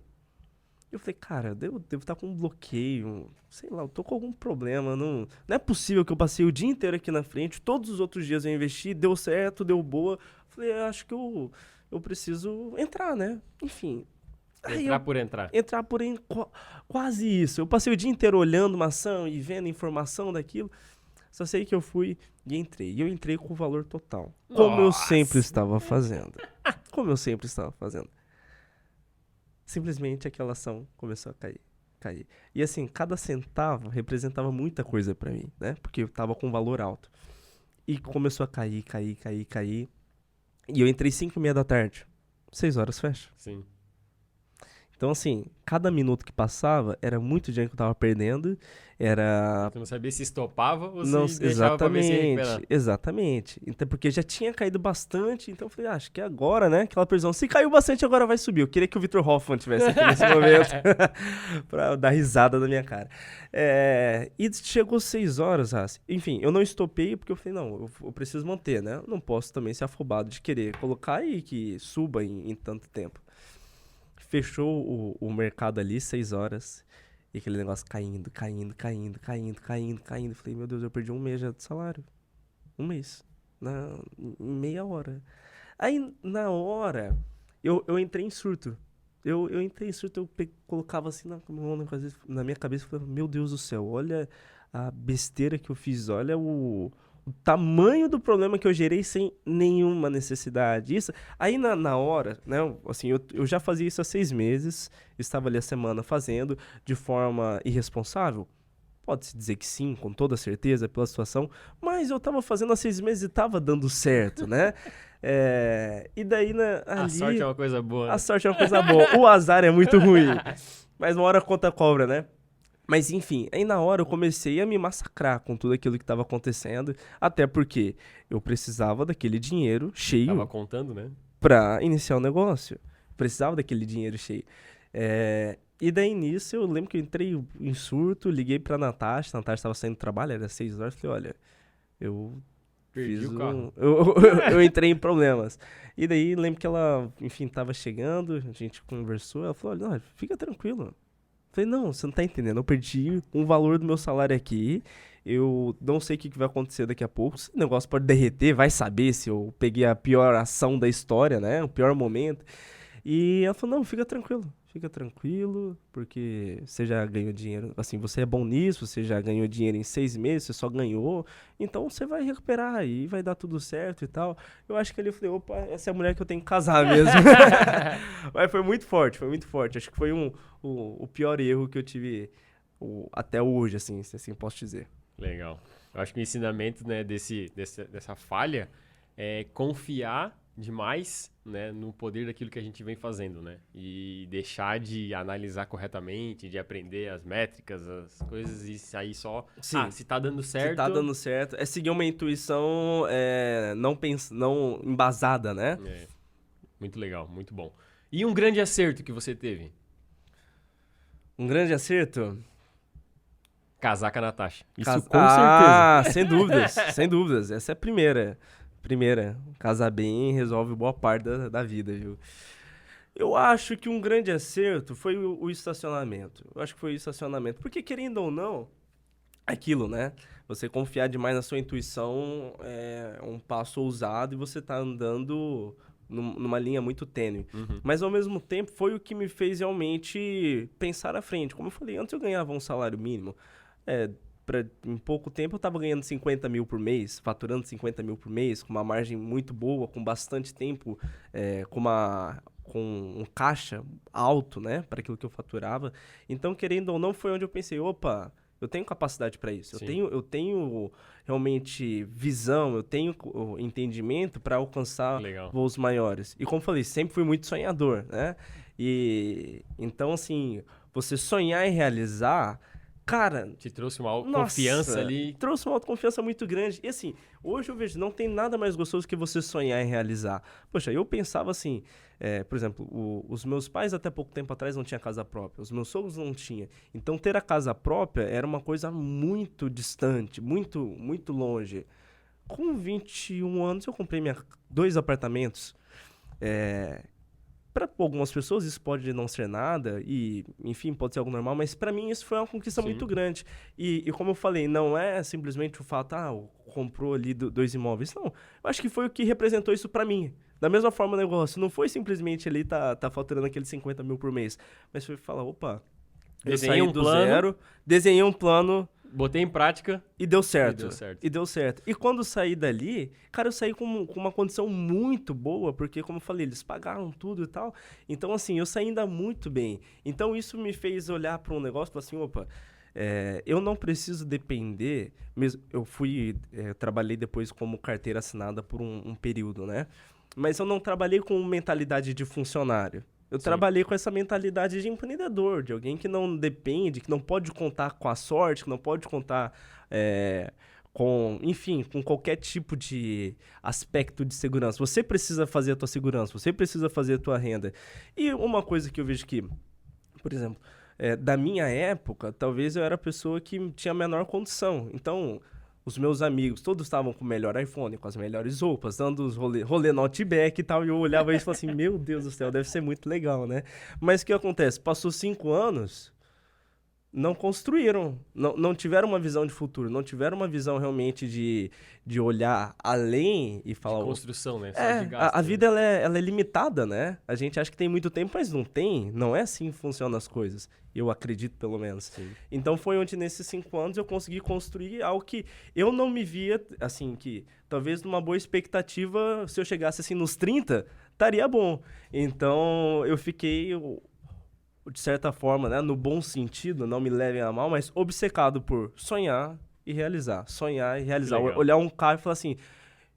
Eu falei, cara, eu devo estar com um bloqueio, sei lá, eu tô com algum problema. Não é possível que eu passei o dia inteiro aqui na frente, todos os outros dias eu investi, deu certo, deu boa. Falei, acho que eu preciso entrar, né? Enfim. Entrar por quase isso. Eu passei o dia inteiro olhando uma ação e vendo informação daquilo. Só sei que eu fui e entrei. E eu entrei com o valor total. Como eu sempre estava fazendo. Simplesmente aquela ação começou a cair. E assim, cada centavo representava muita coisa pra mim, né? Porque eu tava com um valor alto. E começou a cair. E eu entrei 5h30 da tarde. 6 horas fecha. Sim. Então, assim, cada minuto que passava era muito dinheiro que eu tava perdendo. Tu não sabia se estopava ou Não, se deixava pra ver se ia recuperar. Exatamente. Então, porque já tinha caído bastante, então eu falei, acho que agora, né? Aquela previsão, se caiu bastante, agora vai subir. Eu queria que o Vitor Hoffman tivesse aqui nesse momento pra dar risada da minha cara. E chegou 6 horas, enfim, eu não estopei porque eu falei, não, eu preciso manter, né? Eu não posso também ser afobado de querer colocar e que suba em tanto tempo. Fechou o mercado ali, 6 horas. E aquele negócio caindo. Falei, meu Deus, eu perdi um mês já de salário. Um mês. Em meia hora. Aí, na hora, eu entrei em surto. Eu entrei em surto, colocava assim na minha cabeça e falei, meu Deus do céu, olha a besteira que eu fiz, olha o tamanho do problema que eu gerei sem nenhuma necessidade. Isso, aí na hora, né, assim, eu já fazia isso há 6 meses, estava ali a semana fazendo de forma irresponsável. Pode-se dizer que sim, com toda certeza, pela situação, mas eu tava fazendo há 6 meses e tava dando certo, né? E daí, ali... A sorte é uma coisa boa. A sorte é uma coisa boa. O azar é muito ruim. Mas uma hora a conta cobra, né? Mas enfim, aí na hora eu comecei a me massacrar com tudo aquilo que estava acontecendo, até porque eu precisava daquele dinheiro cheio. Tava contando, né? Pra iniciar o negócio. Precisava daquele dinheiro cheio. E daí nisso eu lembro que eu entrei em surto, liguei pra Natasha, a Natasha estava saindo do trabalho, era 6 horas, falei, olha, eu Perdi o carro. Eu entrei em problemas. E daí lembro que ela, enfim, tava chegando, a gente conversou, ela falou, olha, não, fica tranquilo. Falei, não, você não tá entendendo, eu perdi um valor do meu salário aqui, eu não sei o que vai acontecer daqui a pouco, esse negócio pode derreter, vai saber se eu peguei a pior ação da história, né, o pior momento. E ela falou, não, fica tranquilo, porque você já ganhou dinheiro, assim, você é bom nisso, você já ganhou dinheiro em 6 meses, você só ganhou, então você vai recuperar e vai dar tudo certo e tal. Eu acho que ali eu falei, opa, essa é a mulher que eu tenho que casar mesmo. Mas foi muito forte, acho que foi o pior erro que eu tive até hoje, assim posso dizer. Legal. Eu acho que o ensinamento, né, dessa falha é confiar demais, né, no poder daquilo que a gente vem fazendo, né? E deixar de analisar corretamente, de aprender as métricas, as coisas e sair só... Sim. Se tá dando certo... Se tá dando certo. É seguir uma intuição não embasada, né? Muito legal, muito bom. E um grande acerto que você teve? Um grande acerto? Casar com a Natasha. Isso com certeza. Sem dúvidas. Essa é a primeira. Casar bem resolve boa parte da vida, viu? Eu acho que um grande acerto foi o estacionamento. Porque, querendo ou não, aquilo, né? Você confiar demais na sua intuição é um passo ousado e você tá andando numa linha muito tênue. Uhum. Mas, ao mesmo tempo, foi o que me fez realmente pensar à frente. Como eu falei, antes eu ganhava um salário mínimo. Em pouco tempo eu estava ganhando 50 mil por mês, faturando 50 mil por mês, com uma margem muito boa, com bastante tempo, com um caixa alto, né, para aquilo que eu faturava. Então, querendo ou não, foi onde eu pensei, opa, Eu tenho capacidade para isso. Sim. Eu tenho realmente visão, eu tenho entendimento para alcançar Legal. voos maiores. E como eu falei, sempre fui muito sonhador, né? E então, assim, você sonhar e realizar, cara, Te trouxe uma nossa, confiança ali. trouxe uma autoconfiança muito grande. E assim, hoje eu vejo, não tem nada mais gostoso que você sonhar e realizar. Poxa, eu pensava assim, por exemplo, os meus pais até pouco tempo atrás não tinham casa própria, os meus sogros não tinham. Então ter a casa própria era uma coisa muito distante, muito, muito longe. Com 21 anos eu comprei 2 apartamentos. Para algumas pessoas isso pode não ser nada e, enfim, pode ser algo normal, mas para mim isso foi uma conquista Sim. muito grande. E como eu falei, não é simplesmente o fato, comprou ali 2 imóveis. Não, eu acho que foi o que representou isso para mim. Da mesma forma o negócio, não foi simplesmente ali tá faturando aqueles 50 mil por mês, mas foi falar, opa, eu Desenhei saí um do plano. zero, desenhei um plano, Botei em prática. e deu certo. E deu certo. E deu certo. E quando eu saí dali, cara, eu saí com uma condição muito boa, porque, como eu falei, eles pagaram tudo e tal. Então, assim, eu saí ainda muito bem. Então, isso me fez olhar para um negócio e falar assim, opa, eu não preciso depender. Eu trabalhei depois como carteira assinada por um período, né? Mas eu não trabalhei com mentalidade de funcionário. Eu Sim. trabalhei com essa mentalidade de empreendedor, de alguém que não depende, que não pode contar com a sorte, que não pode contar com qualquer tipo de aspecto de segurança. Você precisa fazer a tua segurança, você precisa fazer a tua renda. E uma coisa que eu vejo que, por exemplo, da minha época, talvez eu era a pessoa que tinha a menor condição. Então, os meus amigos, todos estavam com o melhor iPhone, com as melhores roupas, dando os rolê no Outback e tal, e eu olhava isso e falava assim, meu Deus do céu, deve ser muito legal, né? Mas o que acontece? Passou 5 anos, não construíram, não tiveram uma visão de futuro, não tiveram uma visão realmente de olhar além e falar... De construção, né? Só de gasto, a né? vida ela é limitada, né? A gente acha que tem muito tempo, mas não tem. Não é assim que funcionam as coisas. Eu acredito, pelo menos. Sim. Então foi onde, nesses 5 anos, eu consegui construir algo que eu não me via, assim, que talvez numa boa expectativa, se eu chegasse assim nos 30, estaria bom. Então eu fiquei, de certa forma, né, no bom sentido, não me levem a mal, mas obcecado por sonhar e realizar. Sonhar e realizar. Legal. Olhar um carro e falar assim,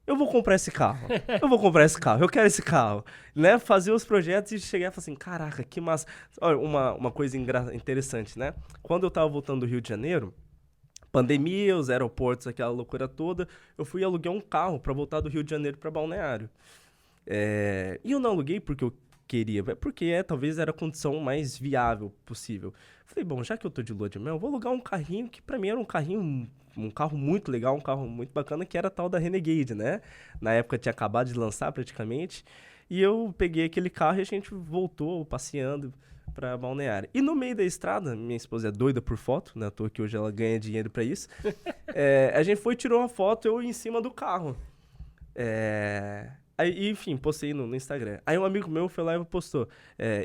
eu vou comprar esse carro, eu vou comprar esse carro, eu quero esse carro, né? Fazer os projetos e chegar e falar assim, caraca, que massa. Olha, uma coisa interessante, né? Quando eu tava voltando do Rio de Janeiro, pandemia, os aeroportos, aquela loucura toda, eu fui aluguei um carro para voltar do Rio de Janeiro para Balneário. E eu não aluguei porque eu queria, porque talvez era a condição mais viável possível. Falei, bom, já que eu tô de lua de mel, eu vou alugar um carrinho que pra mim era um carro muito legal, um carro muito bacana, que era tal da Renegade, né? Na época tinha acabado de lançar praticamente. E eu peguei aquele carro e a gente voltou passeando pra Balneário. E no meio da estrada, minha esposa é doida por foto, né? À toa que hoje ela ganha dinheiro pra isso. A gente foi e tirou uma foto, eu em cima do carro. Aí, enfim, postei no Instagram. Aí um amigo meu foi lá e postou,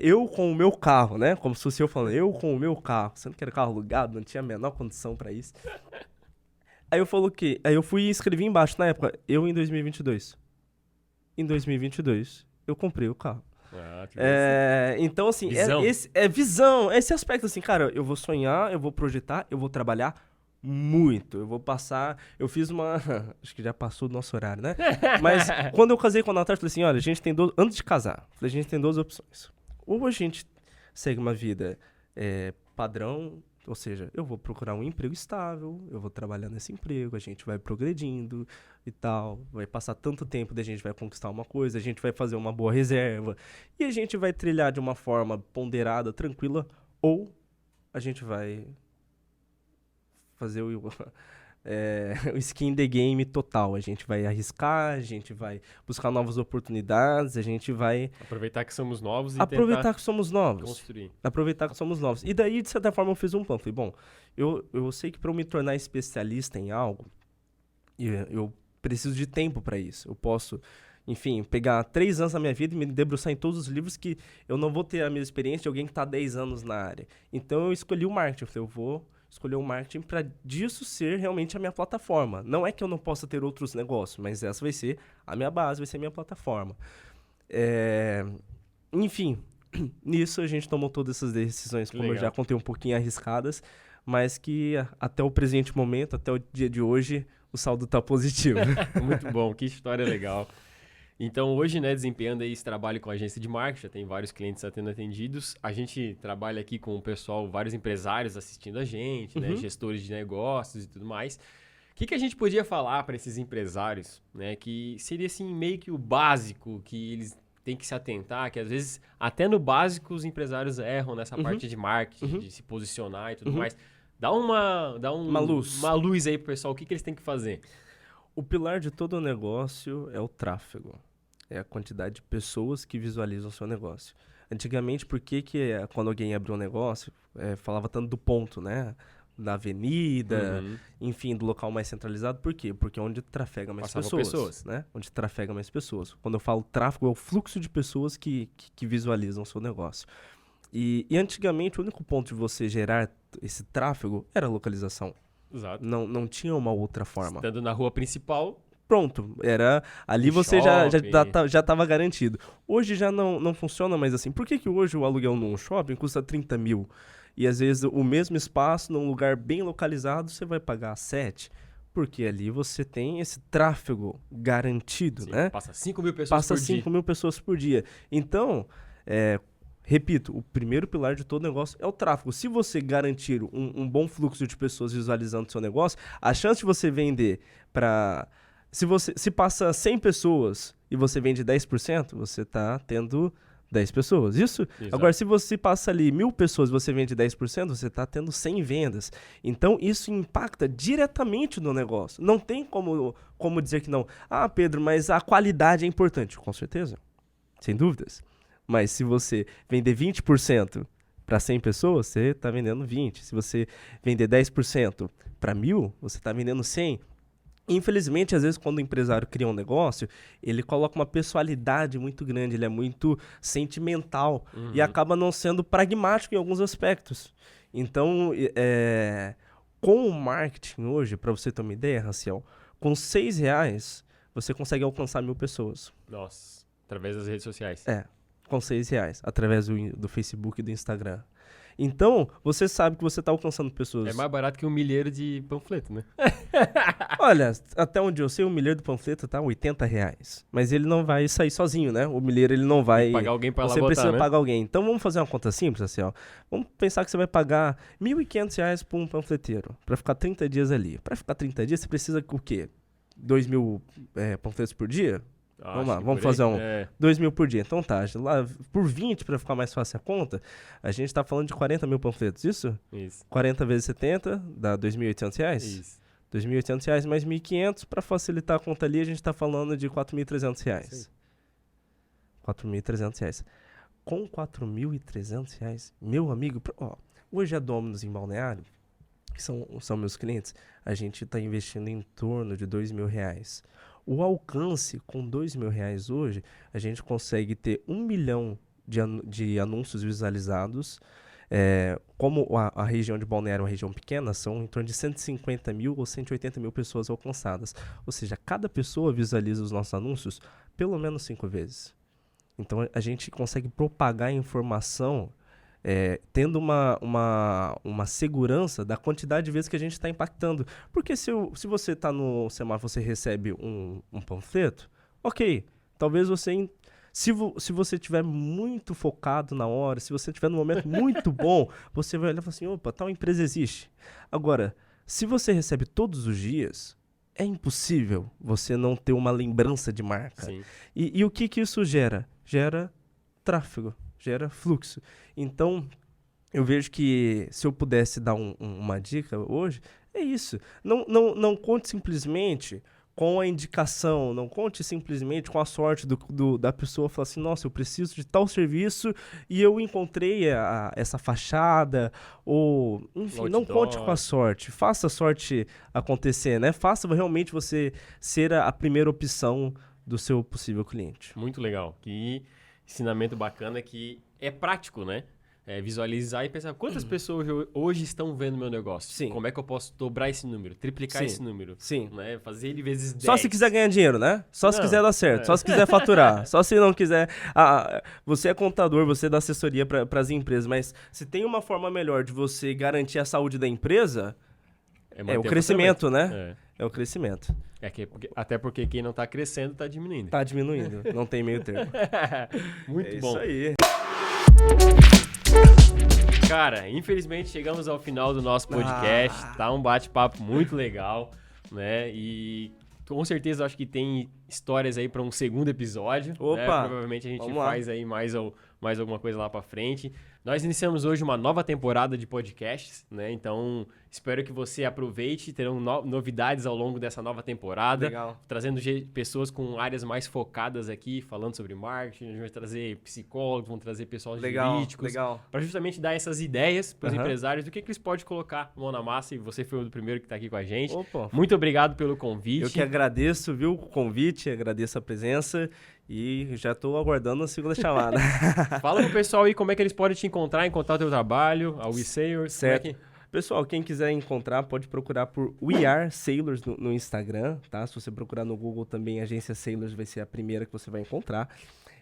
eu com o meu carro, né? Como se fosse eu falando, eu com o meu carro. Sendo que era carro alugado, não tinha a menor condição pra isso. Aí eu fui e escrevi embaixo, na época, eu em 2022. Em 2022, eu comprei o carro. Que Então, assim, visão. Visão, esse aspecto, assim, cara, eu vou sonhar, eu vou projetar, eu vou trabalhar muito. Eu vou passar. Eu fiz uma. Acho que já passou do nosso horário, né? Mas quando eu casei com a Natália, eu falei assim: olha, a gente tem antes de casar, a gente tem 2 opções. Ou a gente segue uma vida padrão, ou seja, eu vou procurar um emprego estável, eu vou trabalhar nesse emprego, a gente vai progredindo e tal, vai passar tanto tempo, daí a gente vai conquistar uma coisa, a gente vai fazer uma boa reserva, e a gente vai trilhar de uma forma ponderada, tranquila, ou a gente vai fazer o skin in the game total. A gente vai arriscar, a gente vai buscar novas oportunidades, a gente vai... Aproveitar que somos novos e aproveitar tentar que somos novos. construir. Aproveitar que somos novos. E daí, de certa forma, eu fiz um plano. Falei, bom, eu sei que para eu me tornar especialista em algo, eu preciso de tempo para isso. Eu posso, enfim, pegar 3 anos da minha vida e me debruçar em todos os livros que eu não vou ter a mesma experiência de alguém que está há 10 anos na área. Então, eu escolhi o marketing. Eu falei, eu vou escolher o marketing para disso ser realmente a minha plataforma. Não é que eu não possa ter outros negócios, mas essa vai ser a minha base, vai ser a minha plataforma. Enfim, nisso a gente tomou todas essas decisões, como eu já contei, um pouquinho arriscadas, mas que até o presente momento, até o dia de hoje, o saldo está positivo. Muito bom, que história legal. Então, hoje, né, desempenhando aí esse trabalho com a agência de marketing, já tem vários clientes sendo atendidos. A gente trabalha aqui com o pessoal, vários empresários assistindo a gente, né, gestores de negócios e tudo mais. O que a gente podia falar para esses empresários, né, que seria assim meio que o básico que eles têm que se atentar, que às vezes até no básico os empresários erram nessa parte de marketing, de se posicionar e tudo mais. Dá uma luz aí pro pessoal, o que eles têm que fazer? O pilar de todo o negócio é o tráfego. É a quantidade de pessoas que visualizam o seu negócio. Antigamente, por que quando alguém abriu um negócio, falava tanto do ponto, né? Da avenida, enfim, do local mais centralizado. Por quê? Porque é onde trafega mais pessoas, né? Onde trafega mais pessoas. Quando eu falo tráfego, é o fluxo de pessoas que visualizam o seu negócio. E antigamente, o único ponto de você gerar esse tráfego era a localização. Exato. Não tinha uma outra forma. Estando na rua principal... Pronto, era ali você já estava garantido. Hoje já não funciona mais assim. Por que hoje o aluguel num shopping custa 30 mil? E às vezes o mesmo espaço, num lugar bem localizado, você vai pagar 7? Porque ali você tem esse tráfego garantido, né? Passa 5 mil pessoas Passa por dia. 5 mil pessoas por dia. Então, repito, o primeiro pilar de todo negócio é o tráfego. Se você garantir um bom fluxo de pessoas visualizando o seu negócio, a chance de você vender para... Se passa 100 pessoas e você vende 10%, você está tendo 10 pessoas. Isso? Exato. Agora, se você passa ali 1.000 pessoas e você vende 10%, você está tendo 100 vendas. Então, isso impacta diretamente no negócio. Não tem como dizer que não. Ah, Pedro, mas a qualidade é importante. Com certeza. Sem dúvidas. Mas se você vender 20% para 100 pessoas, você está vendendo 20. Se você vender 10% para 1.000, você está vendendo 100. Infelizmente, às vezes, quando o empresário cria um negócio, ele coloca uma pessoalidade muito grande, ele é muito sentimental e acaba não sendo pragmático em alguns aspectos. Então, com o marketing hoje, para você ter uma ideia, Raciel, com R$6 você consegue alcançar 1.000 pessoas. Nossa, através das redes sociais. Com R$6, através do Facebook e do Instagram. Então, você sabe que você está alcançando pessoas... É mais barato que um milheiro de panfleto, né? Olha, até onde eu sei, o milheiro do panfleto tá R$80. Mas ele não vai sair sozinho, né? O milheiro, ele não vai... Tem que pagar alguém para lá botar, Você precisa né? pagar alguém. Então, vamos fazer uma conta simples, assim, ó. Vamos pensar que você vai pagar R$1.500 por um panfleteiro, para ficar 30 dias ali. Para ficar 30 dias, você precisa o quê? 2.000 panfletos por dia? Vamos lá, vamos fazer 2.000 por dia. Então tá, lá por 20, para ficar mais fácil a conta, a gente tá falando de 40 mil panfletos, isso? Isso. 40 vezes 70 dá R$2.800? Isso. R$2.800 mais 1.500, para facilitar a conta ali, a gente tá falando de R$4.300. R$4.300. Com R$4.300, meu amigo, hoje a Domino's em Balneário, que são meus clientes, a gente tá investindo em torno de R$2.000. O alcance com R$2.000 hoje, a gente consegue ter 1 milhão de anúncios visualizados. Como a região de Balneário é uma região pequena, são em torno de 150 mil ou 180 mil pessoas alcançadas. Ou seja, cada pessoa visualiza os nossos anúncios pelo menos 5 vezes. Então, a gente consegue propagar a informação tendo uma segurança da quantidade de vezes que a gente está impactando. Porque se você está no semáforo, você recebe um panfleto, ok, talvez você... Se você estiver muito focado na hora, se você estiver num momento muito bom, você vai olhar e falar assim, opa, tal empresa existe. Agora, se você recebe todos os dias, é impossível você não ter uma lembrança de marca. Sim. E o que isso gera? Gera tráfego, gera fluxo. Então, eu vejo que se eu pudesse dar uma dica hoje, é isso. Não conte simplesmente com a indicação, não conte simplesmente com a sorte da pessoa falar assim, nossa, eu preciso de tal serviço e eu encontrei essa fachada, ou enfim, não conte com a sorte, faça a sorte acontecer, né? Faça realmente você ser a primeira opção do seu possível cliente. Muito legal, que ensinamento bacana que é prático, né? visualizar e pensar quantas pessoas hoje estão vendo meu negócio. Sim. Como é que eu posso dobrar esse número, triplicar Sim. esse número. Sim. Né? Fazer ele vezes 10. Só se quiser ganhar dinheiro, né? Só se Não, quiser dar certo, só se quiser faturar, só se não quiser... você é contador, você dá assessoria para as empresas, mas se tem uma forma melhor de você garantir a saúde da empresa, é o crescimento, né? É o crescimento. Até porque quem não tá crescendo tá diminuindo. Tá diminuindo, não tem meio termo. Muito bom. Isso aí. Cara, infelizmente chegamos ao final do nosso podcast. Tá um bate-papo muito legal, né? E com certeza acho que tem histórias aí para um segundo episódio. Opa! Né? Provavelmente a gente faz aí mais alguma coisa lá para frente. Nós iniciamos hoje uma nova temporada de podcasts, né? Então, espero que você aproveite. Terão novidades ao longo dessa nova temporada. Legal. Trazendo pessoas com áreas mais focadas aqui, falando sobre marketing. A gente vai trazer psicólogos, vão trazer pessoal jurídicos. Legal. Para justamente dar essas ideias para os empresários do que eles podem colocar mão na massa. E você foi o primeiro que está aqui com a gente. Opa. Muito obrigado pelo convite. Eu que agradeço, viu, o convite, agradeço a presença. E já estou aguardando a segunda chamada. Fala pro pessoal aí como é que eles podem te encontrar o teu trabalho, a WeSailors. Certo. Pessoal, quem quiser encontrar, pode procurar por We Are Sailors no Instagram, tá? Se você procurar no Google também, a agência Sailors vai ser a primeira que você vai encontrar.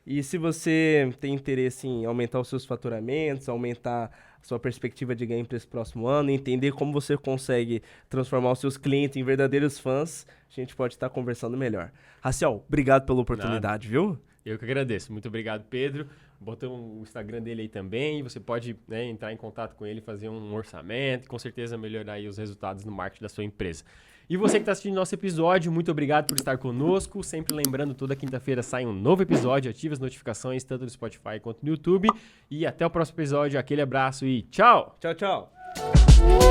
E se você tem interesse em aumentar os seus faturamentos, aumentar a sua perspectiva de ganho para esse próximo ano, entender como você consegue transformar os seus clientes em verdadeiros fãs, a gente pode estar conversando melhor. Raciel, obrigado pela oportunidade, viu? Eu que agradeço. Muito obrigado, Pedro. Botamos o Instagram dele aí também. Você pode, né, entrar em contato com ele, fazer um orçamento e com certeza melhorar aí os resultados no marketing da sua empresa. E você que está assistindo nosso episódio, muito obrigado por estar conosco. Sempre lembrando, toda quinta-feira sai um novo episódio. Ative as notificações tanto no Spotify quanto no YouTube. E até o próximo episódio. Aquele abraço e tchau! Tchau, tchau!